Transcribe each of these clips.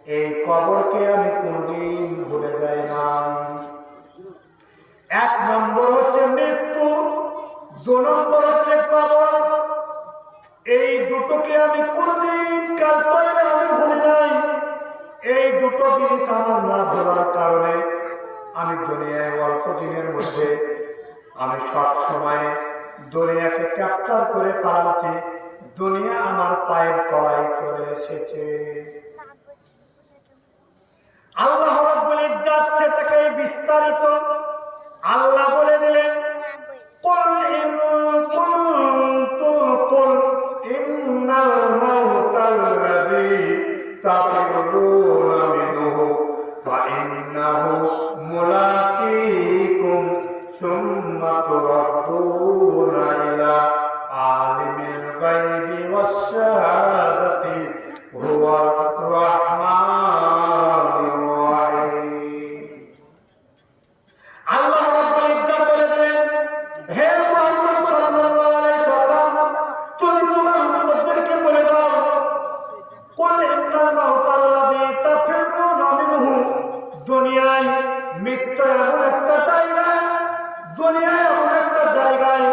এই কবরকে আমি কোনদিন ভুলে যাই না। এক নম্বর হচ্ছে মৃত্যু, দু নম্বর হচ্ছে কবর। এই দুটোকে আমি কোনদিন কাল করে আমি ভুলি নাই। এই দুটো জিনিস আমার না ভোলার কারণে আমি দুনিয়ায় অল্প দিনের মধ্যে আমি সব সময় দুনিয়াকে ক্যাপচার করে পালাচ্ছি। দুনিয়া আমার পায়ের তলায় চলে এসেছে। আল্লাহ রাব্বুল ইজ্জত সেটাকে বিস্তারিত আল্লাহ বলে দিলেন, কুল ইন কুনতুম কুল ইন্নাল মাউতাল্লাযী তাফিরুনা মিনহু ফাইন্নাহু মুলাকীকুম সুম্মা তুরাদ্দুনা ইলা আলিমিল গায়বি ওয়াশ শাহাদাতি হুয়ার রাহমানুর রাহিম। আল্লাহ রাব্বুল ইজ্জত বলে দিলেন, হে মুহাম্মদ সাল্লাল্লাহু আলাইহি সাল্লাম, তুমি তোমার উম্মতদেরকে বলে দাও, কুল ইন্নাল মাউতাল্লাযী তাফিরুনা মিনহু, দুনিয়ায় মৃত্যু এমন একটা জায়গা, দুনিয়ায় এমন একটা জায়গায়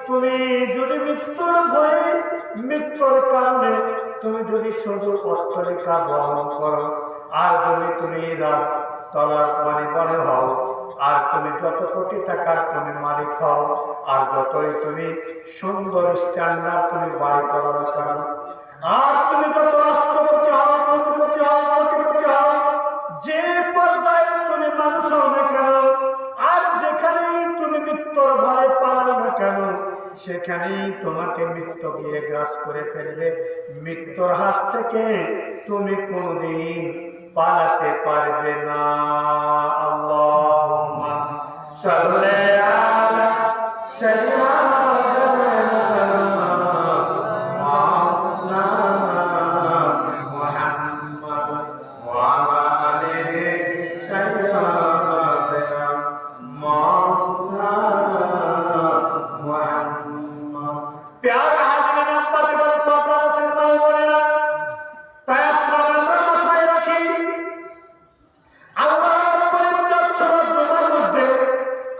তুমি যদি মৃত্যুর ভয়ে, মৃত্যুর কারণে তুমি যদি সুদূর অট্টালিকা বহন করো, আর যদি তুমি রাত তলার বনে হও, আর তুমি যত কোটি টাকার তুমি মালিক হও, আর যতই তুমি সুন্দর স্ট্যান্ডার্ড তুমি বাড়ি করো না কেন, আর তুমি যত রাষ্ট্রপতি হও, প্রতিপতি হও, কোটিপতি হও, যে পর্যায়ে তুমি মানুষ হও না কেন, আর যেখানেই তুমি মৃত্যুর ভয়ে পালাও না কেন, সেখানেই তোমাকে মৃত্যু গিয়ে গ্রাস করে ফেলবে। মৃত্যুর হাত থেকে তুমি কোনদিন পালাতে পারবে না। আল্লাহুম্মা সাল্লি আলা সাইয়্যিদিনা মুহাম্মাদ ওয়া আলা আলিহি সাইয়্যিদিনা মুহাম্মাদ। প্যারা হাজিরিন আব্বাস এবং পর্দার সিনেমা বোনেরা, তাই আপনারা আমরা মাথায় রাখি, আল্লাহ রাব্বুল ইজ্জত সূরা জুমার মধ্যে,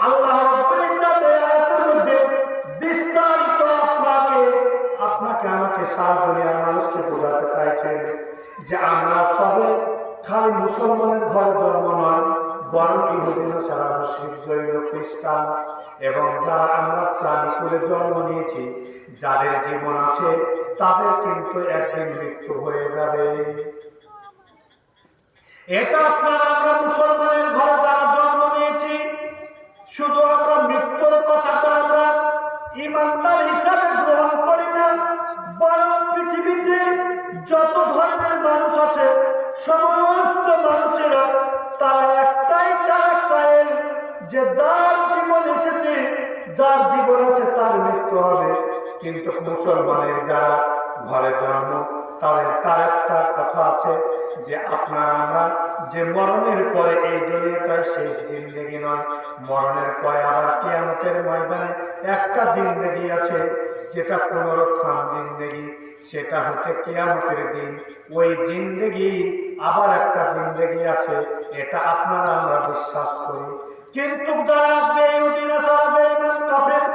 আল্লাহ রাব্বুল ইজ্জত এই আয়াতের মধ্যে বিস্তারিত আপনাকে আমাকে সারা দুনিয়ার মানুষকে বোঝাতে চাইছেন যে আমরা সবে খালি মুসলমানের ঘরে জন্ম নয়, বরং ইহুদি নাসারা, মুশরিক, জৈন, খ্রিস্টান এবং যারা আমরা প্রাণীকুলে জন্ম নিয়েছি, যাদের জীবন আছে, তাদের কিন্তু একদিন মৃত্যু হয়ে যাবে। এটা আপনারা আমরা মুসলমানের ঘরে যারা জন্ম নিয়েছি, শুধু আমরা মৃত্যুর কথাটা আমরা ঈমানদার হিসাবে গ্রহণ করি না, বরং পৃথিবীতে যত ধর্মের মানুষ আছে, সমস্ত মানুষেরা তারা একটাই, তারা কায়েল যে যার জীবন এসেছে, যার জীবন আছে, তার মৃত্যু হবে। কিন্তু মুসলমানের যারা ঘরে জন্ম, তাদের তার একটা কথা আছে যে আপনার আমরা যে মরণের পরে এই দুনিয়াটাই শেষ জিন্দেগি নয়, মরণের পরে আবার কিয়ামতের ময়দানে একটা জিন্দেগি আছে, যেটা পুনরুত্থান জিন্দেগি, সেটা হচ্ছে কিয়ামতের দিন। ওই জিন্দেগি আবার একটা জিন্দেগি আছে, এটা আপনারা আমরা বিশ্বাস করি। কিন্তু যারা ইহুদি নাসারা, বেঈমান, কাফের,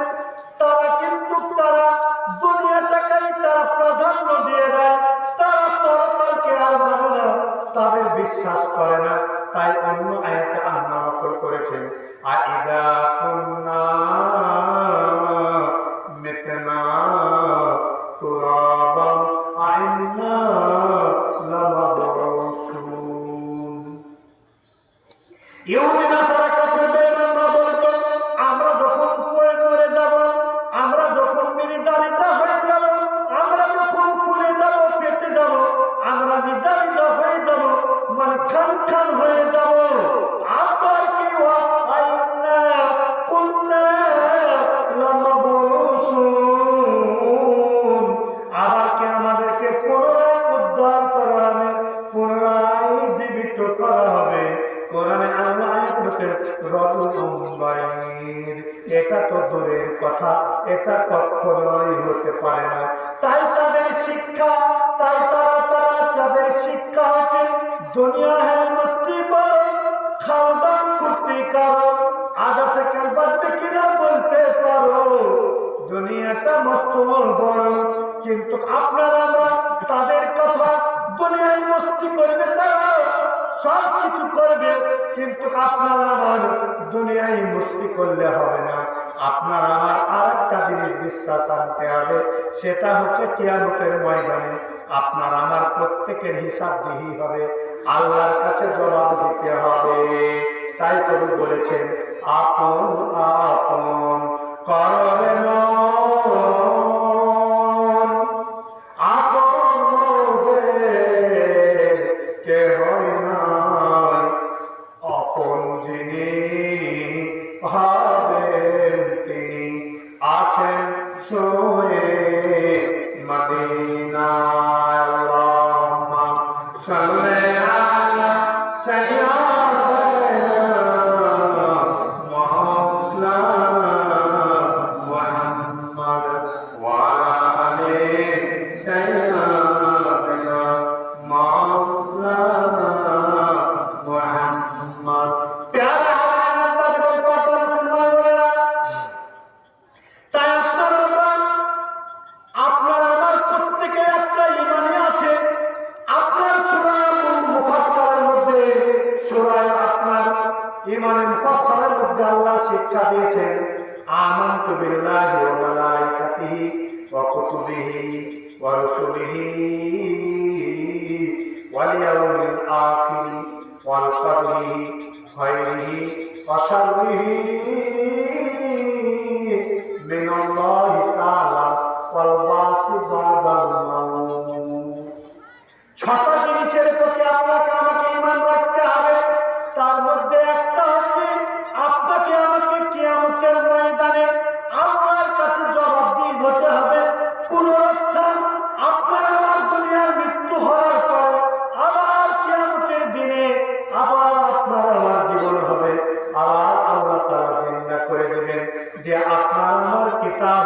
তারা কিন্তু তারা দুনিয়াটাকেই তারা প্রাধান্য দিয়ে দেয়, তারা পরকালকে আর মানে না, তাদের বিশ্বাস করে না। তাই অন্য আয়াতে আল্লাহ নকল করেছেন, আইদা কুন্না মিতনা তুরাবান আইন্না লামাবউসুন। ইহুদি নাসারা, কাফের, বেঈমানরা বলতো, আমরা যখন মরে যাব, আমরা যখন নির্ধারিত হয়ে যাব, আমরা যখন ফুলে যাব, পেটে যাব, আমরা নির্ধারিত হয়ে যাব, মানে খান হয়ে যাব, আবার কি আইন্না কুন্না লামাবউসুন, আবার কি আমাদেরকে পুনরায় উদ্ধার করা হবে, পুনরায় জীবিত করা হবে। কোরআনে আল্লাহ আয়াত বলেন রাজুলুন বাইর, এটা তো দূরের কথা, এটা কখনোই হতে পারে না। তাই তাদের শিক্ষা, তাই তাদের শিক্ষা হচ্ছে দুনিয়া হ্যাঁ মস্তি বলো, খাওয়া দাও ফুর্তি করো, আজ আছে কাল বাঁচবে কিনা বলতে পারো। দুনিয়াটা মস্ত বড়, কিন্তু আপনারা আমরা তাদের কথা, দুনিয়ায় মস্তি করবে তারা, সব কিছু করবে, কিন্তু আপনারা আমার দুনিয়ায় মস্তি করলে হবে না। আপনার আমার আর একটা জিনিস বিশ্বাস আনতে হবে, সেটা হচ্ছে কিয়ামতের ময়দানে আপনার আমার প্রত্যেকের হিসাব দিহি হবে, আল্লাহর কাছে জবাব দিতে হবে। তাই কবি বলেছেন, আপন আপন করবে মন, আপন মোদের কে হয় নাই, আপন যিনি হবেন তিনি আছেন শুয়ে মদিনায়। আল্লাহুম্মা সাল্লি আলা সাইয়্যিদিনা মাওলানা মুহাম্মদ ওয়া আলা আলি সাইয়্যিদিনা মাওলানা মুহাম্মদ। প্যারা ইমানের মুফাসসালের মধ্যে আল্লাহ শিক্ষা দিয়েছেন, আমানতু বিল্লাহি ওয়া মালাইকাতিহি ওয়া কুতুবিহি ওয়া রুসুলিহি ওয়াল ইয়াউমিল আখিরি ওয়াল কদরি খায়রিহি ওয়া শাররিহি মিনাল্লাহি তাআলা ওয়াল বাসি বাদাল মাউত। ছটা জিনিসের প্রতি আপনাকে আমাকে ঈমান রাখতে হবে। তার মধ্যে একটা হচ্ছে আপনাকে আমাকে কিয়ামতের ময়দানে আল্লাহর কাছে জবাবদিহি হতে হবে। পুনরুত্থান, আপনার আমার দুনিয়ার মৃত্যু হওয়ার পরে আবার কিয়ামতের দিনে আবার আপনার আমার জীবন হবে, আবার আল্লাহ তাআলা জিন্দা করে দিবেন, যে আপনার আমার কিতাব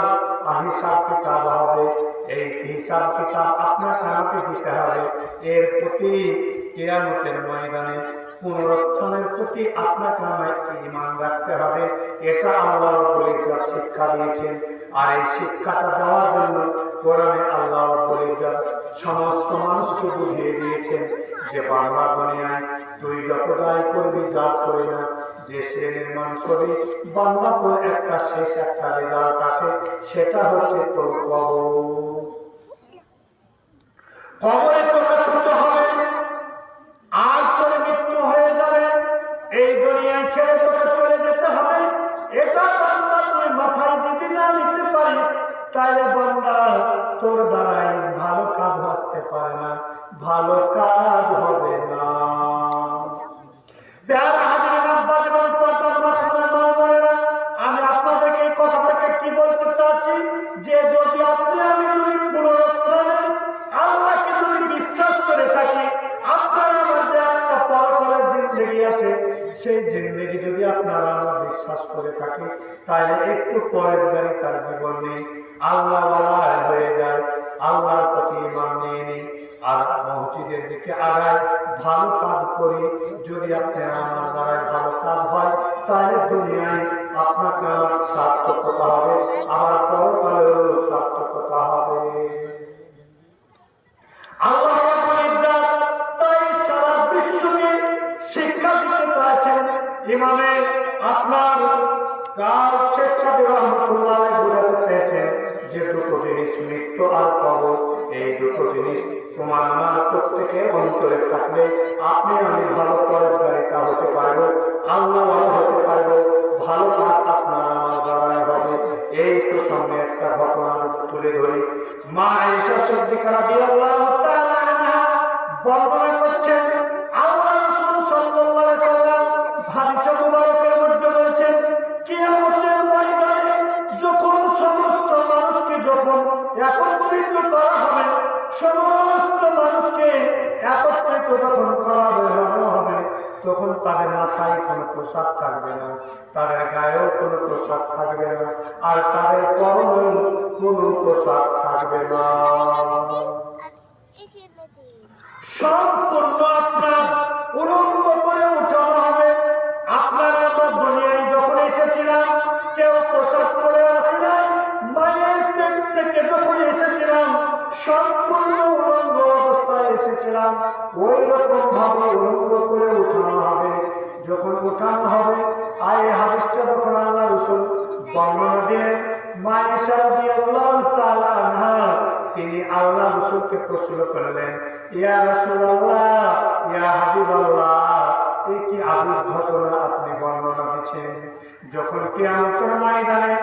হিসাব কিতাব হবে। এই হিসাব কিতাব আপনাকে আমাকে দিতে হবে। এর প্রতি কিয়ামতের ময়দানে পুনরুত্থানের প্রতি আপনাকে আমাকে ঈমান রাখতে হবে। এটা আল্লাহ রাব্বুল ইজ্জত শিক্ষা দিয়েছেন। আর এই শিক্ষাটা দেওয়ার জন্য কোরআনে আল্লাহ রাব্বুল ইজ্জত সমস্ত মানুষকে বুঝিয়ে দিয়েছেন যে বাংলা দুনিয়ায় তুই যত দায় করবি যা করি না, যে শ্রেণীর মানুষ হবে বান্দা, তোর একটা শেষ একটা রেজাল্ট আছে, সেটা হচ্ছে তোর কবরে তোকে ছুটতে হবে, আর তোর মৃত্যু হয়ে যাবে, এই দুনিয়ায় ছেড়ে তোকে চলে যেতে হবে। এটা বান্দা তুই মাথায় যদি না নিতে পারিস, তাহলে বান্দা তোর দ্বারাই ভালো কাজ আসতে পারে না, ভালো কাজ হবে না। আমি আপনাদেরকে এই কথাটাকে কি বলতে চাচ্ছি, যে যদি আপনি আমি যদি পুনরুত্থানের আল্লাহকে যদি বিশ্বাস করে থাকি, আপনার আমার যে একটা পরকালের জিন্দেগি আছে, সেই জিন্দেগি যদি আপনারা আমরা বিশ্বাস করে থাকি, তাহলে একটু পরের তার জীবন নেই, আল্লাহ হয়ে যায়, আল্লাহর প্রতি ঈমান নিয়ে নিই, আর মসজিদের দিকে আগায়, ভালো কাজ করি। যদি আপনার আমার দ্বারাই ভালো কাজ হয়, তাহলে দুনিয়ায় আপনাকে আমার সার্থকতা হবে, আবার পরকালেও সার্থকতা হবে। আল্লাহ রাব্বুল ইজ্জত তাই সারা বিশ্বকে শিক্ষা দিতে চাচ্ছেন। ইমামে আপনার শেখ সাদি রহমতুল্লাহ বোঝাতে চেয়েছেন যে দুটো জিনিস, মৃত্যু আর কবর, এই দুটো জিনিস তোমার আমার প্রত্যেকের অন্তরে থাকলে আপনি আমি ভালো পরেশগারিতা হতে পারবো, আল্লাহ হতে পারবো, ভালো কাজ আপনার আমার দ্বারাই হবে। এই প্রসঙ্গে একটা ঘটনা তুলে ধরি। মা আয়েশা সিদ্দিকা রাদিয়াল্লাহু তাআলা আনহা বর্ণনা করছেন, আল্লাহ রাসূল সাল্লাল্লাহু আলাইহি সাল্লাম হাদিসে মুবারকের মধ্যে বলছেন, কিয়ামতের ময়দানে যখন সমস্ত মানুষকে যখন একত্রিত করা হবে, সমস্ত মানুষকে একত্রিত যখন করা হবে, তখন তাদের মাথায় কোনো পোশাক থাকবে না, তাদের গায়েও কোনো পোশাক থাকবে না, আর তাদের পরনেও কোনো পোশাক থাকবে না। সম্পূর্ণ আপনার উলঙ্গ করে উঠানো হবে। আপনারা আমরা দুনিয়ায় যখন এসেছিলাম কেউ পোশাক পরে আসি নাই, মায়ের পেট থেকে যখন এসেছিলাম সম্পূর্ণ উলঙ্গ অবস্থায় এসেছিলাম, ওই রকম ভাবে উলঙ্গ করে উঠানো হবে। যখন উঠানো হবে, আয়ে হাদিসটা যখন আল্লাহ রাসূল বর্ণনা দিলেন, মা আয়েশা রাদিয়াল্লাহু তাআলা আনহা তিনি আল্লাহ রাসূলকে প্রশ্ন করলেন, ইয়া রাসূলুল্লাহ, ইয়া হাবিবাল্লাহ, এই কি আজব ঘটনা আপনি বর্ণনা দিচ্ছেন? যখন কিয়ামতের ময়দানে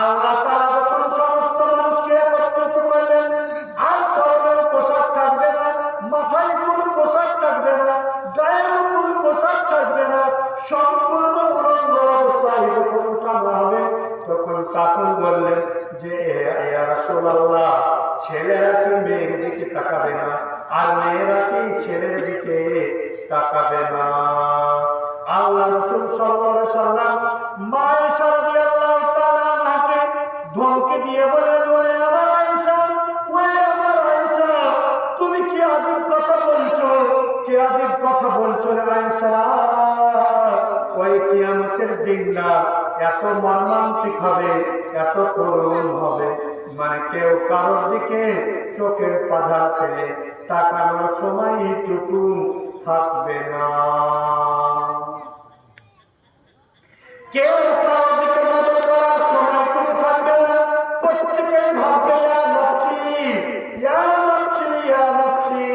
আল্লাহ তাআলা যখন সমস্ত মানুষকে একত্রিত করবেন, আর পরনের পোশাক থাকবে না, মাথায় কোনো পোশাক থাকবে না, গায়েও কোনো পোশাক থাকবে না, সম্পূর্ণ উলঙ্গ অবস্থায় যখন উঠানো হবে, তখন বললেন যে ইয়া রাসূলুল্লাহ, ছেলেরা কি মেয়ের দিকে তাকাবে না, আর মেয়েরা কি ছেলের দিকে তাকাবে না? আল্লাহ রাসূল সাল্লাল্লাহু আলাইহি সাল্লাম মা আয়েশা রাদিয়াল্লাহু তাআলা আনহাকে ধমকে দিয়ে বললেন, ওরে আমার আয়েশা, ওরে আমার আয়েশা, তুমি কি আজব কথা বলছো, কি আজব কথা বলছো রে আয়েশা? ওই কিয়ামতের দিনটা এত মর্মান্তিক হবে, এত করুণ হবে, মানে কেউ কারোর দিকে চোখের পাধা ফেলে তাকানোর সময়টুকু থাকবে না। কেউ কারোর দিকে নজর করার সময়টুকু থাকবে না। প্রত্যেকেই ভাববে ইয়া নফসি, ইয়া নফসি, ইয়া নফসি,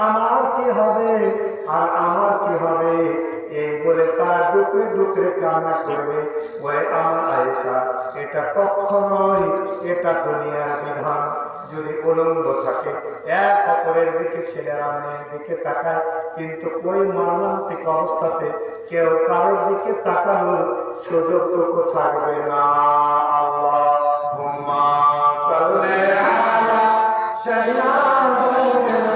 আমার কি হবে আর আমার কি হবে, এই বলে তারা ডুকরে ডুকরে কান্না করবে। ওরে আমার আয়েশা, এটা কখনোই, এটা দুনিয়ার বিধান। যদি উলঙ্গ থাকে, এক অপরের দিকে ছেলেরা মেয়ের দিকে তাকায়, কিন্তু ওই মর্মান্তিক অবস্থাতে কেউ কারোর দিকে তাকানোর সুযোগটুকু থাকবে না। আল্লাহুম্মা সাল্লি আলা সাইয়্যিদিনা